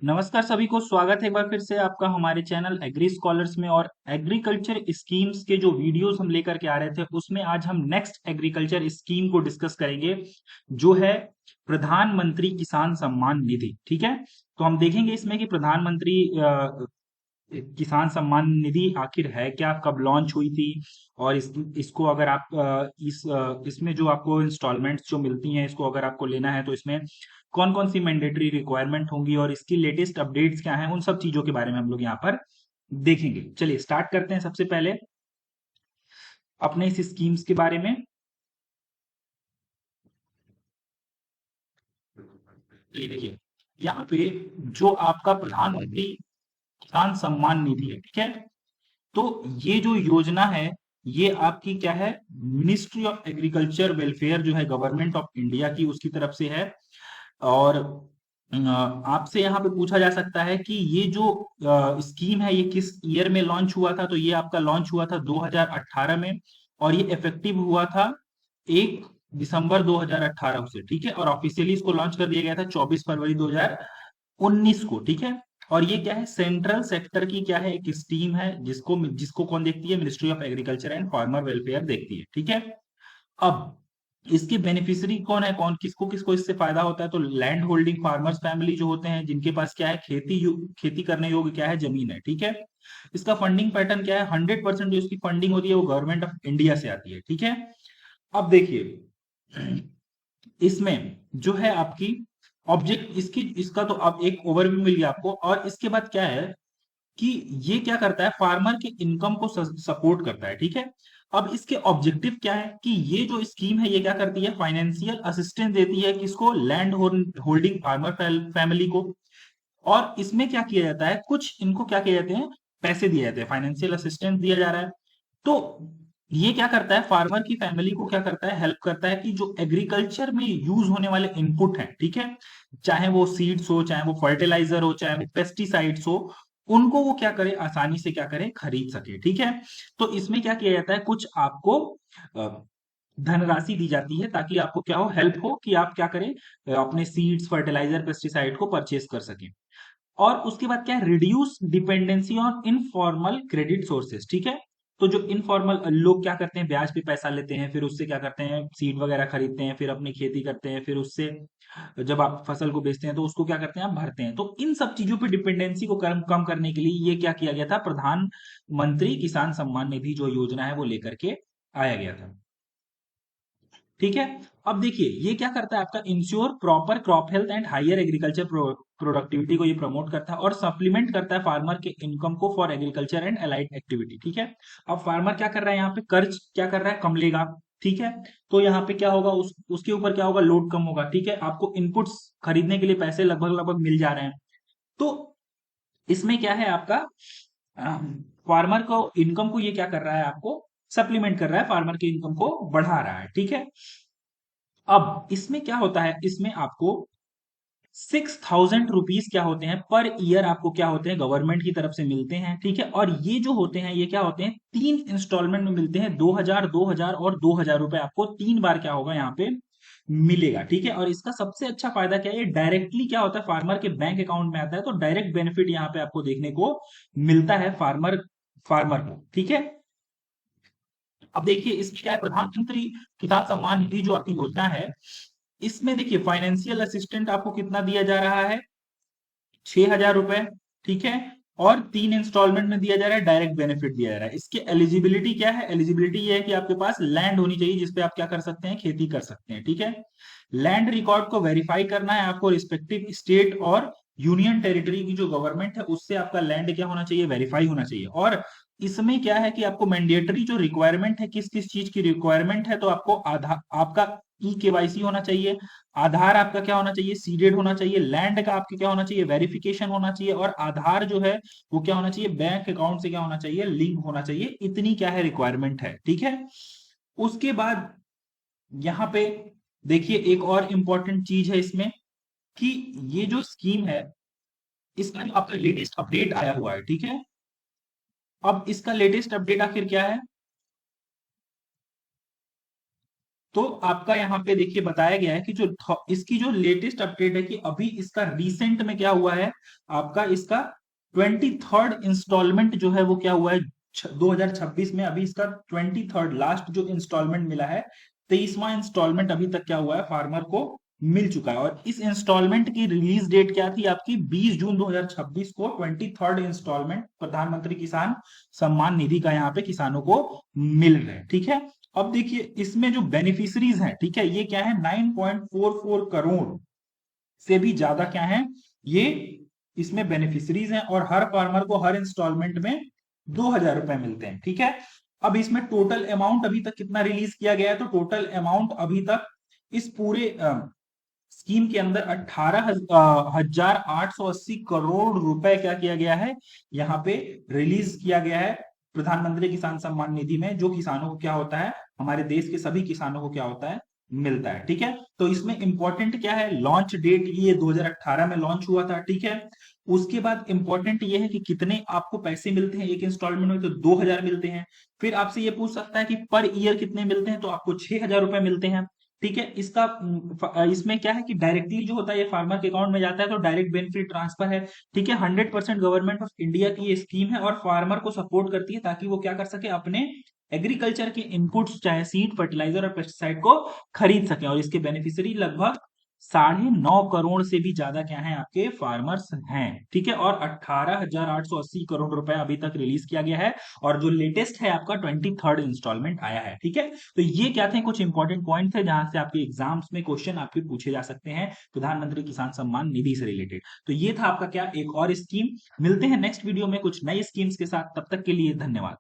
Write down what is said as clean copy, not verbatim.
नमस्कार सभी को स्वागत है एक बार फिर से आपका हमारे चैनल एग्री स्कॉलर्स में। और एग्रीकल्चर स्कीम्स के जो वीडियोस हम लेकर के आ रहे थे उसमें आज हम नेक्स्ट एग्रीकल्चर स्कीम को डिस्कस करेंगे जो है प्रधानमंत्री किसान सम्मान निधि। ठीक है, तो हम देखेंगे इसमें कि प्रधानमंत्री किसान सम्मान निधि आखिर है क्या, कब लॉन्च हुई थी, और इसको अगर आप इसमें जो आपको इंस्टॉलमेंट्स जो मिलती हैं इसको अगर आपको लेना है तो इसमें कौन कौन सी मैंडेटरी रिक्वायरमेंट होंगी और इसकी लेटेस्ट अपडेट्स क्या हैं, उन सब चीजों के बारे में हम लोग यहाँ पर देखेंगे। चलिए स्टार्ट करते हैं सबसे पहले अपने इस स्कीम्स के बारे में। ये देखिए यहाँ पे जो आपका प्रधानमंत्री किसान सम्मान निधि है, ठीक है, तो ये जो योजना है ये आपकी क्या है, मिनिस्ट्री ऑफ एग्रीकल्चर वेलफेयर जो है गवर्नमेंट ऑफ इंडिया की उसकी तरफ से है। और आपसे यहाँ पे पूछा जा सकता है कि ये जो स्कीम है ये किस ईयर में लॉन्च हुआ था, तो ये आपका लॉन्च हुआ था 2018 में और ये इफेक्टिव हुआ था 1 दिसंबर 2018 से। ठीक है, और ऑफिशियली इसको लॉन्च कर दिया गया था 24 फरवरी 2019 को। ठीक है, और ये क्या है, सेंट्रल सेक्टर की क्या है, एक स्कीम है जिसको जिसको कौन देखती है, ministry of agriculture and farmer welfare देखती है। ठीक है, अब इसके बेनिफिशियरी कौन है, कौन किसको किसको इससे फायदा होता है, तो लैंड होल्डिंग फार्मर्स फैमिली जो होते हैं जिनके पास क्या है, खेती करने योग्य क्या है, जमीन है। ठीक है, इसका फंडिंग पैटर्न क्या है, 100% जो इसकी फंडिंग होती है वो गवर्नमेंट ऑफ इंडिया से आती है। ठीक है, अब देखिए इसमें जो है आपकी ऑब्जेक्ट इसकी इसका तो अब एक ओवरव्यू मिल गया आपको। और इसके बाद क्या है कि ये क्या करता है, फार्मर के इनकम को सपोर्ट करता है। ठीक है, अब इसके ऑब्जेक्टिव क्या है कि ये जो स्कीम है ये क्या करती है, फाइनेंशियल असिस्टेंस देती है किसको, लैंड होल्डिंग फार्मर फैमिली को। और इसमें क्या किया जाता है, कुछ इनको क्या किए जाते हैं, पैसे दिए जाते हैं, फाइनेंशियल असिस्टेंस दिया जा रहा है। तो ये क्या करता है, फार्मर की फैमिली को क्या करता है, हेल्प करता है कि जो एग्रीकल्चर में यूज होने वाले इनपुट हैं, ठीक है, चाहे वो सीड्स हो, चाहे वो फर्टिलाइजर हो, चाहे वो पेस्टिसाइड्स हो, उनको वो क्या करे, आसानी से क्या करे, खरीद सके। ठीक है, तो इसमें क्या किया जाता है, कुछ आपको अ, धनराशि दी जाती है ताकि आपको क्या हो, हेल्प हो कि आप क्या करें, अपने सीड्स फर्टिलाइजर पेस्टिसाइड को परचेज कर सकें। और उसके बाद क्या है, reduce dependency on informal credit sources. ठीक है, तो जो इनफॉर्मल लोग क्या करते हैं, ब्याज पे पैसा लेते हैं, फिर उससे क्या करते हैं, सीड वगैरह खरीदते हैं, फिर अपनी खेती करते हैं, फिर उससे जब आप फसल को बेचते हैं तो उसको क्या करते हैं, आप भरते हैं। तो इन सब चीजों पे डिपेंडेंसी को कम करने के लिए ये क्या किया गया था, प्रधानमंत्री किसान सम्मान निधि जो योजना है वो लेकर के आया गया था। ठीक है, अब देखिए ये क्या करता है, आपका insure proper crop health and higher agriculture productivity को ये प्रमोट करता है और सप्लीमेंट करता है फार्मर के इनकम को for agriculture and allied activity. ठीक है, अब फार्मर क्या कर रहा है, यहाँ पे कर्ज क्या कर रहा है, कम लेगा। ठीक है, तो यहाँ पे क्या होगा, उसके ऊपर क्या होगा, लोड कम होगा। ठीक है, आपको इनपुट्स खरीदने के लिए पैसे लगभग लगभग मिल जा रहे हैं। तो इसमें क्या है आपका, फार्मर को इनकम को ये क्या कर रहा है, आपको सप्लीमेंट कर रहा है, फार्मर की इनकम को बढ़ा रहा है। ठीक है, अब इसमें क्या होता है, इसमें आपको 6,000 रुपीज क्या होते हैं पर ईयर, आपको क्या होते हैं, गवर्नमेंट की तरफ से मिलते हैं। ठीक है, और ये जो होते हैं ये क्या होते हैं, 3 इंस्टॉलमेंट में मिलते हैं, 2,000 2,000 और 2,000 रुपए आपको 3 बार क्या होगा यहाँ पे मिलेगा। ठीक है, और इसका सबसे अच्छा फायदा क्या है, ये डायरेक्टली क्या होता है, फार्मर के बैंक अकाउंट में आता है, तो डायरेक्ट बेनिफिट यहाँ पे आपको देखने को मिलता है फार्मर फार्मर को। ठीक है, अब देखिए इसकी क्या है, प्रधानमंत्री किसान सम्मान निधि जो आपकी योजना है, इसमें देखिए फाइनेंशियल असिस्टेंट आपको कितना दिया जा रहा है, 6,000 रुपए। ठीक है, और 3 इंस्टॉलमेंट में दिया जा रहा है, डायरेक्ट बेनिफिट दिया जा रहा है। इसकी एलिजिबिलिटी क्या है, एलिजिबिलिटी ये है कि आपके पास लैंड होनी चाहिए जिसपे आप क्या कर सकते हैं, खेती कर सकते हैं। ठीक है, लैंड रिकॉर्ड को वेरीफाई करना है आपको, रिस्पेक्टिव स्टेट और यूनियन टेरिटरी की जो गवर्नमेंट है उससे आपका लैंड क्या होना चाहिए, वेरीफाई होना चाहिए। और इसमें क्या है कि आपको मैंडेटरी जो रिक्वायरमेंट है, किस किस चीज की रिक्वायरमेंट है, तो आपको आधार आपका ई केवाईसी होना चाहिए, आधार आपका क्या होना चाहिए, सीडेड होना चाहिए, लैंड का आपके क्या होना चाहिए, वेरिफिकेशन होना चाहिए, और आधार जो है वो क्या होना चाहिए, बैंक अकाउंट से क्या होना चाहिए, लिंक होना चाहिए। इतनी क्या है, रिक्वायरमेंट है। ठीक है, उसके बाद यहाँ पे देखिए एक और इंपॉर्टेंट चीज है इसमें कि ये जो स्कीम है इसका जो आपका लेटेस्ट अपडेट आया हुआ है। ठीक है, अब इसका लेटेस्ट अपडेट आखिर क्या है, तो आपका यहाँ पे देखिए बताया गया है कि जो इसकी जो लेटेस्ट अपडेट है कि अभी इसका रिसेंट में क्या हुआ है, आपका इसका 23rd इंस्टॉलमेंट जो है वो क्या हुआ है 2026 में, अभी इसका 23rd लास्ट जो इंस्टॉलमेंट मिला है, 23वां इंस्टॉलमेंट अभी तक क्या हुआ है फार्मर को मिल चुका है। और इस इंस्टॉलमेंट की रिलीज डेट क्या थी आपकी, 20 जून 2026 को 23rd इंस्टॉलमेंट प्रधानमंत्री किसान सम्मान निधि का यहाँ पे किसानों को मिल रहा है। ठीक है, अब देखिए इसमें जो बेनिफिशरीज हैं, ठीक है, ये क्या है 9.44 करोड़ से भी ज्यादा क्या है ये इसमें बेनिफिशरीज हैं, और हर फार्मर को हर इंस्टॉलमेंट में 2,000 रुपए मिलते हैं। ठीक है, अब इसमें टोटल अमाउंट अभी तक कितना रिलीज किया गया है, तो टोटल अमाउंट अभी तक इस पूरे स्कीम के अंदर 18,880 करोड़ रुपए क्या किया गया है, यहाँ पे रिलीज किया गया है प्रधानमंत्री किसान सम्मान निधि में, जो किसानों को क्या होता है, हमारे देश के सभी किसानों को क्या होता है, मिलता है। ठीक है, तो इसमें इंपॉर्टेंट क्या है, लॉन्च डेट ये 2018 में लॉन्च हुआ था। ठीक है, उसके बाद इंपॉर्टेंट ये है कि कितने आपको पैसे मिलते हैं एक इंस्टॉलमेंट में, तो 2,000 मिलते हैं। फिर आपसे ये पूछ सकता है कि पर ईयर कितने मिलते हैं, तो आपको 6,000 रुपए मिलते हैं। ठीक है, इसका इसमें क्या है कि डायरेक्टली जो होता है ये फार्मर के अकाउंट में जाता है, तो डायरेक्ट बेनिफिट ट्रांसफर है। ठीक है, 100% गवर्नमेंट ऑफ इंडिया की ये स्कीम है और फार्मर को सपोर्ट करती है ताकि वो क्या कर सके, अपने एग्रीकल्चर के इनपुट्स चाहे सीड, फर्टिलाइजर और पेस्टिसाइड को खरीद सके। और इसके बेनिफिशियरी लगभग 9.5 करोड़ से भी ज्यादा क्या है आपके फार्मर्स हैं। ठीक है, और 18,880 करोड़ रुपए अभी तक रिलीज किया गया है, और जो लेटेस्ट है आपका 23rd इंस्टॉलमेंट आया है। ठीक है, तो ये क्या थे कुछ इंपॉर्टेंट पॉइंट थे जहां से आपके एग्जाम्स में क्वेश्चन आपके पूछे जा सकते हैं प्रधानमंत्री किसान सम्मान निधि से रिलेटेड। तो ये था आपका क्या एक और स्कीम। मिलते हैं नेक्स्ट वीडियो में कुछ नई स्कीम्स के साथ, तब तक के लिए धन्यवाद।